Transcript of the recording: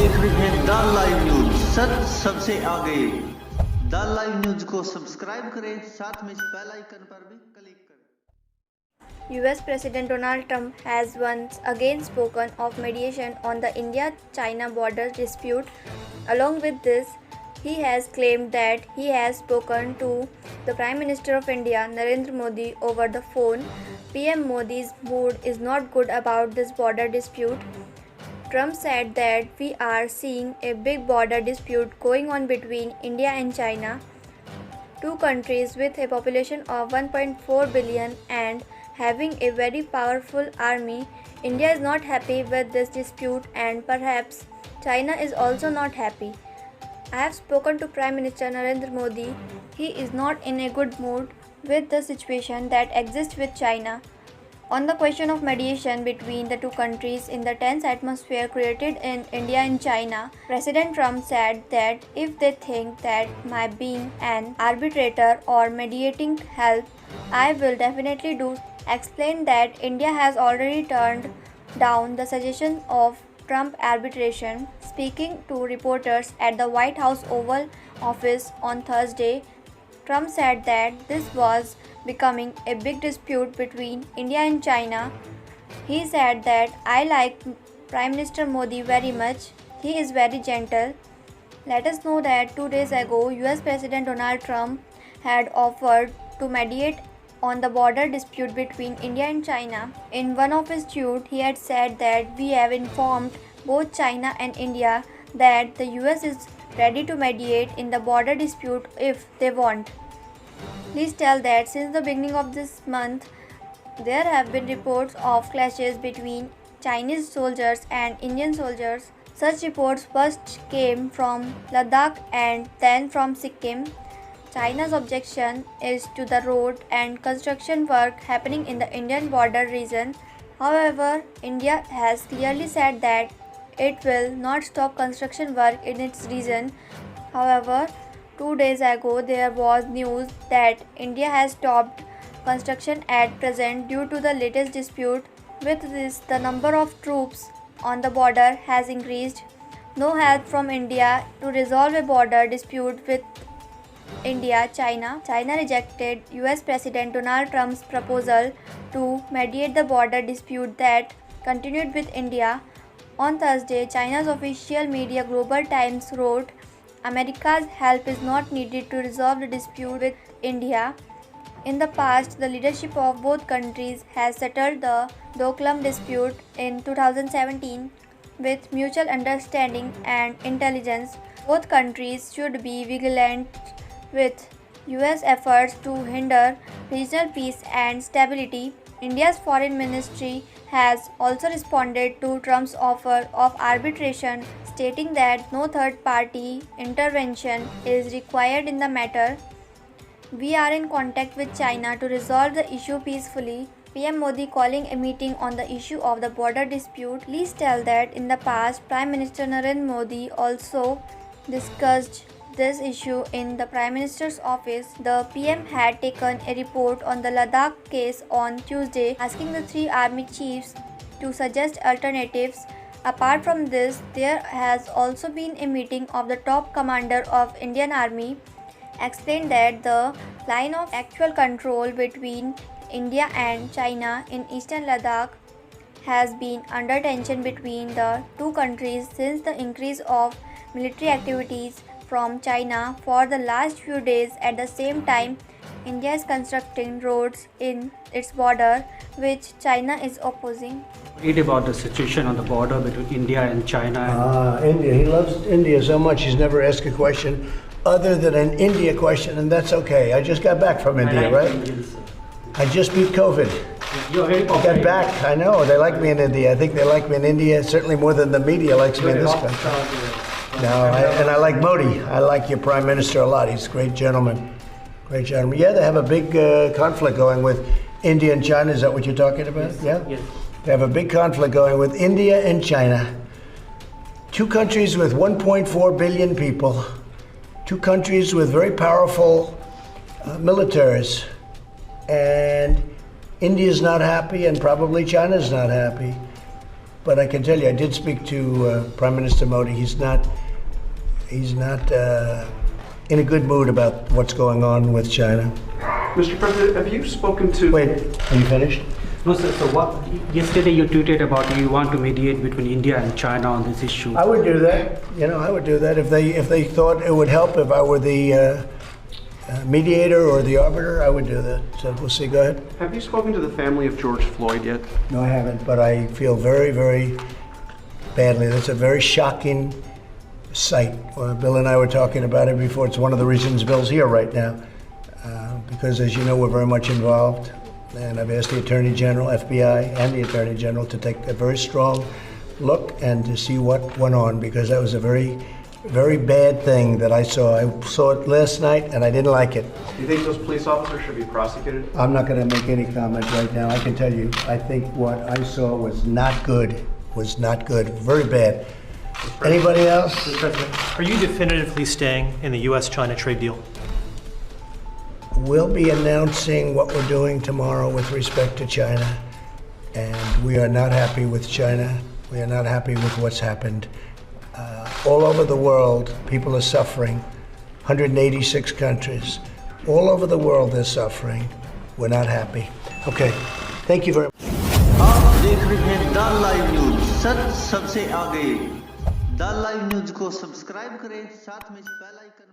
देख रहे हैं द लाइव न्यूज, सच सबसे आगे। द लाइव न्यूज को सब्सक्राइब करें, साथ में इस बेल आइकन पर भी क्लिक करें। US President Donald Trump has once again spoken of mediation on the India-China border dispute. Along with this, he has claimed that he has spoken to the Prime Minister of India, Narendra Modi, over the phone. PM Modi's mood is not good about this border dispute. Trump said that we are seeing a big border dispute going on between India and China, two countries with a population of 1.4 billion and having a very powerful army. India is not happy with this dispute and perhaps China is also not happy. I have spoken to Prime Minister Narendra Modi. He is not in a good mood with the situation that exists with China. On the question of mediation between the two countries in the tense atmosphere created in India and China, President Trump said that if they think that my being an arbitrator or mediating help, I will definitely do. Explained that India has already turned down the suggestion of Trump arbitration. Speaking to reporters at the White House Oval Office on Thursday, Trump said that this was becoming a big dispute between India and China. He said that I like Prime Minister Modi very much. He is very gentle. Let us know that 2 days ago, US President Donald Trump had offered to mediate on the border dispute between India and China. In one of his tweets, he had said that we have informed both China and India that the US is ready to mediate in the border dispute if they want. Please tell that since the beginning of this month, there have been reports of clashes between Chinese soldiers and Indian soldiers. Such reports first came from Ladakh and then from Sikkim. China's objection is to the road and construction work happening in the Indian border region. However, India has clearly said that it will not stop construction work in its region. However, 2 days ago, there was news that India has stopped construction at present due to the latest dispute. With this, the number of troops on the border has increased. No help from India to resolve a border dispute with India-China. China rejected US President Donald Trump's proposal to mediate the border dispute that continued with India. On Thursday, China's official media Global Times wrote, America's help is not needed to resolve the dispute with India. In the past, the leadership of both countries has settled the Doklam dispute in 2017 with mutual understanding and intelligence. Both countries should be vigilant with US efforts to hinder regional peace and stability. India's foreign ministry has also responded to Trump's offer of arbitration, stating that no third-party intervention is required in the matter. We are in contact with China to resolve the issue peacefully. PM Modi calling a meeting on the issue of the border dispute. Please tell that in the past, Prime Minister Narendra Modi also discussed this issue in the Prime Minister's office. The PM had taken a report on the Ladakh case on Tuesday, asking the three army chiefs to suggest alternatives. Apart from this, there has also been a meeting of the top commander of Indian Army. Explained that the line of actual control between India and China in eastern Ladakh has been under tension between the two countries since the increase of military activities from China for the last few days. At the same time, India is constructing roads in its border, which China is opposing. Read about the situation on the border between India and China. India. He loves India so much. He's never asked a question other than an India question, and that's okay. I just got back from India, right? I just beat COVID. You're very I got popular. back. I know. They like me in India. I think they like me in India certainly more than the media likes me in this country. No, and I like Modi. I like your Prime Minister a lot. He's a great gentleman. Great gentleman. Yeah, they have a big conflict going with India and China. Is that what you're talking about? Yes. Yeah? Yes. They have a big conflict going with India and China. Two countries with 1.4 billion people. Two countries with very powerful militaries. And India's not happy and probably China's not happy. but I can tell you, I did speak to Prime Minister Modi. He's not in a good mood about what's going on with China. Mr. President, have you spoken to... Wait, are you finished? No, sir. So yesterday you tweeted about you want to mediate between India and China on this issue. I would do that. I would do that if they thought it would help. If I were the mediator or the arbiter, I would do that. So we'll see. Go ahead. Have you spoken to the family of George Floyd yet? No, I haven't, but I feel very, very badly. That's a very shocking sight. Bill and I were talking about it before. It's one of the reasons Bill's here right now, because as you know, we're very much involved. And I've asked the Attorney General, FBI, and the Attorney General to take a very strong look and to see what went on, because that was a very, very bad thing that I saw. I saw it last night, and I didn't like it. Do you think those police officers should be prosecuted? I'm not going to make any comment right now. I can tell you, I think what I saw was not good. Was not good. Very bad. Anybody else? Mr. President, are you definitively staying in the U.S.-China trade deal? We'll be announcing what we're doing tomorrow with respect to China, and we are not happy with China. We are not happy with what's happened. All over the world, people are suffering. 186 countries. All over the world, they're suffering. We're not happy. Okay, thank you very much. आप देख रहे हैं the live news, सच सबसे आगे। The live news को subscribe करें, साथ में बेल आइकन